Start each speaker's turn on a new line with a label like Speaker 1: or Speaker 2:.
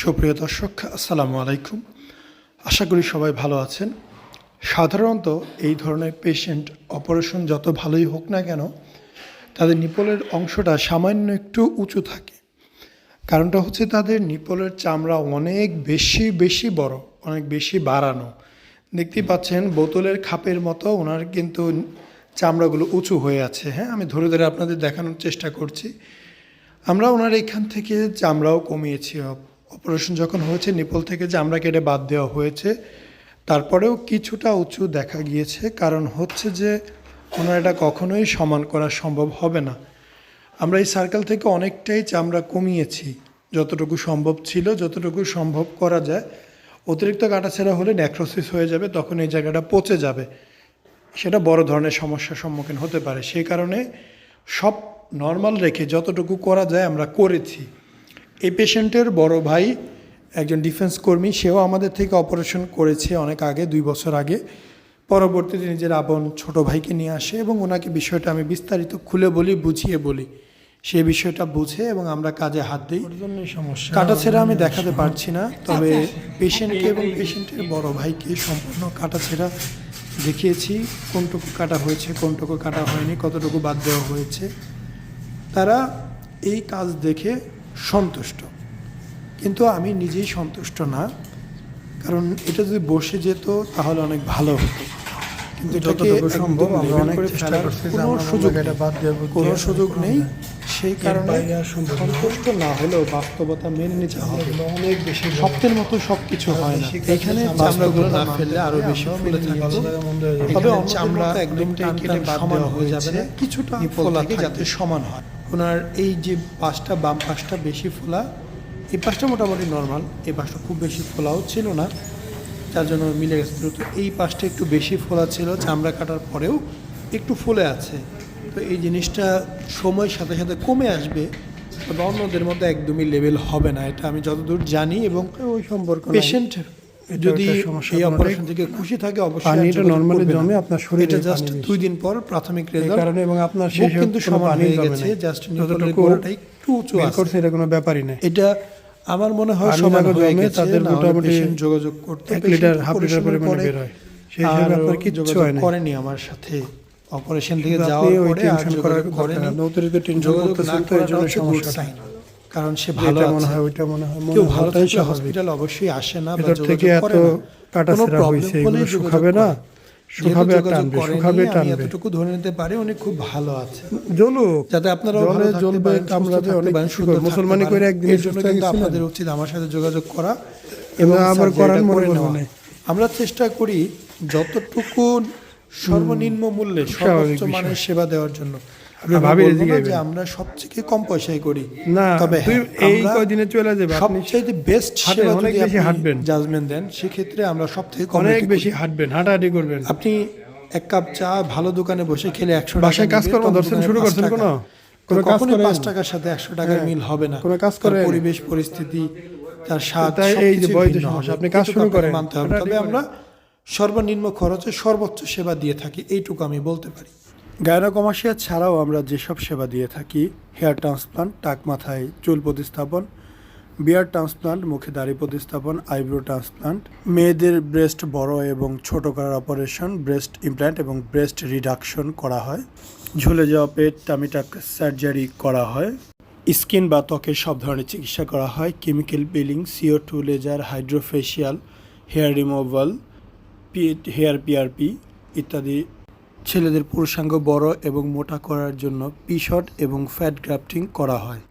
Speaker 1: সুপ্রিয় দর্শক, আসসালামু আলাইকুম। আশা করি সবাই ভালো আছেন। সাধারণত এই ধরনের পেশেন্ট অপারেশন যত ভালোই হোক না কেন, তাদের নিপলের অংশটা সামান্য একটু উঁচু থাকে। কারণটা হচ্ছে তাদের নিপলের চামড়া অনেক বেশি বড়, অনেক বেশি বাড়ানো। দেখতেই পাচ্ছেন বোতলের খাপের মতো ওনার কিন্তু চামড়াগুলো উঁচু হয়ে আছে। হ্যাঁ, আমি ধরে ধরে আপনাদের দেখানোর চেষ্টা করছি। আমরা ওনার এখান থেকে চামড়াও কমিয়েছি। অপারেশন যখন হয়েছে নিপল থেকে চামড়া কেটে বাদ দেওয়া হয়েছে, তারপরেও কিছুটা উঁচু দেখা গিয়েছে। কারণ হচ্ছে যে ওনার এটা কখনোই সমান করা সম্ভব হবে না। আমরা এই সার্কেল থেকে অনেকটাই চামড়া কমিয়েছি, যতটুকু সম্ভব ছিল, যতটুকু সম্ভব করা যায়। অতিরিক্ত কাটাছেঁড়া হলে নেক্রোসিস হয়ে যাবে, তখন এই জায়গাটা পচে যাবে, সেটা বড় ধরনের সমস্যার সম্মুখীন হতে পারে। সেই কারণে সব নর্মাল রেখে যতটুকু করা যায় আমরা করেছি। এই পেশেন্টের বড় ভাই একজন ডিফেন্স কর্মী, সেও আমাদের থেকে অপারেশন করেছে অনেক আগে, 2 বছর আগে। পরবর্তীতে নিজের আপন ছোট ভাইকে নিয়ে আসে এবং ওনাকে বিষয়টা আমি বিস্তারিত খুলে বলি, বুঝিয়ে বলি। সে বিষয়টা বুঝে এবং আমরা কাজে হাত দিই। কাটাছেঁড়া আমি দেখাতে পারছি না, তবে পেশেন্টকে এবং পেশেন্টের বড় ভাইকে সম্পূর্ণ কাটাছেঁড়া দেখিয়েছি। কোনটুকু কাটা হয়েছে, কোনটুকু কাটা হয়নি, কতটুকু বাদ দেওয়া হয়েছে। তারা এই কাজ দেখে সন্তুষ্ট, কিন্তু আমি নিজেই সন্তুষ্ট না। কারণ এটা যদি বসে যেত তাহলে অনেক ভালো হতো, কিন্তু এটাকে সম্ভব আমরা অনেক চেষ্টা করছি, কোনো সুযোগ নেই। সেই কারণে সন্তুষ্ট না হলেও বাস্তবতা মেনে নিতে হবে। অনেক বেশি স্বপ্নের মতো সব কিছু হয় না। এখানে চামড়াগুলো না ফেললে আরো বেশি ফুলে থাকতো, তবে চামড়া একদম কেটে বাদ দেওয়া হয়ে যাবে না, কিছুটা ফোলা থাকে যাতে সমান হয়। ওনার এই যে পাশটা, বাম পাশটা বেশি ফোলা, এই পাশটা মোটামুটি নর্মাল, এই পাশটা খুব বেশি ফোলাও ছিল না, যার জন্য মিলে গেছে দ্রুত। এই পাশটা একটু বেশি ফোলা ছিল, চামড়া কাটার পরেও একটু ফুলে আছে। তো এই জিনিসটা সময়ের সাথে সাথে কমে আসবে, তবে অন্যদের মধ্যে একদমই লেভেল হবে না, এটা আমি যতদূর জানি। এবং ওই সম্পর্ক পেশেন্ট যদি এই অপারেশন থেকে খুশি থাকে অবশ্যই এটা নরমালি জমে আপনার শরীরে, এটা জাস্ট 2 দিন পর প্রাথমিক রেজাল্ট কারণে, এবং আপনার শেষ কিন্তু সমান হয়ে গেছে, জাস্ট নিপলের গোড়াটা একটু উঁচু আছে, এটা কোনো ব্যাপারই না। এটা আমার মনে হয় সমান হয়ে গেছে। তাদের মোটামুটি যোগাযোগ করতে 1 লিটার হাফ লিটার পরিমাণে বের হয়, সেই হিসাবে আপনার কিচ্ছু হয় না। করেনি আমার সাথে অপারেশন থেকে যাওয়ার পরে আর যোগাযোগ করেনি। অতিরিক্ত টেনশন করতেছেন তো এই জন্য সমস্যা, কারণ সে ভালো মনে হয়, ওইটা মনে হয় কেউ ভালো থাকলে হসপিটাল অবশ্যই আসে না, বা থেকে এত কাটাছেঁড়া হইছে, এগুলো শুকাবে না, শুকাবে টানবে, শুকাবে টানবে, এতটুকু ধরে নিতে পারে উনি খুব ভালো আছে। জ্বলুক, যাতে আপনারা জলে জ্বলবে, কামড়াবে, অনেক সুন্দর মুসলমানি করে একদিনের জন্য কিন্তু আপনাদের উচিত আমার সাথে যোগাযোগ করা এবং আবার করার মনে নেওয়া। আমরা চেষ্টা করি যতটুকু সর্বনিম্ন মূল্যে সর্বোচ্চ মানের সেবা দেওয়ার জন্য। আমরা সবথেকে কম পয়সায় করি না, তবে এই কয়দিনে চলে যাবে, সবচেয়ে বেস্ট সেবা অনেক বেশি হাঁটবেন, জাজমেন্ট দেন, সেক্ষেত্রে আমরা সবথেকে অনেক বেশি হাঁটবেন, হাঁটাহাঁটি করবেন। আপনি 1 কাপ চা ভালো দোকানে বসে খেলে 100 টাকা, বাসায় কাজকর্ম দর্শন শুরু করছেন, কোনো কাজ করে 5 টাকার সাথে 100 টাকার মিল হবে না। কোনো কাজ করে পরিবেশ পরিস্থিতি, তার স্বাদ, এই যে বয়স আপনি কাজ শুরু করেন মানতে হবে। তবে আমরা সর্বনিম্ন খরচে সর্বোচ্চ সেবা দিয়ে থাকি, এইটুকু আমি বলতে পারি। গায়নোকমাসিয়া ছাড়াও আমরা যেসব সেবা দিয়ে থাকি, হেয়ার ট্রান্সপ্লান্ট, টাক মাথায় চুল প্রতিস্থাপন, বিয়ার ট্রান্সপ্লান্ট, মুখে দাড়ি প্রতিস্থাপন, আইব্রো ট্রান্সপ্লান্ট, মেয়েদের ব্রেস্ট বড় এবং ছোট করার অপারেশন, ব্রেস্ট ইমপ্ল্যান্ট এবং ব্রেস্ট রিডাকশন করা হয়, ঝুলে যাওয়া পেট, টামিটাক সার্জারি করা হয়, স্কিন বা ত্বকের সব ধরনের চিকিৎসা করা হয়, chemical peeling, CO2 laser, hydrofacial, hair removal, hair PRP ইত্যাদি। ছেলেদের পুরুষাঙ্গ বড় এবং মোটা করার জন্য পিশট এবং ফ্যাট গ্রাফটিং করা হয়।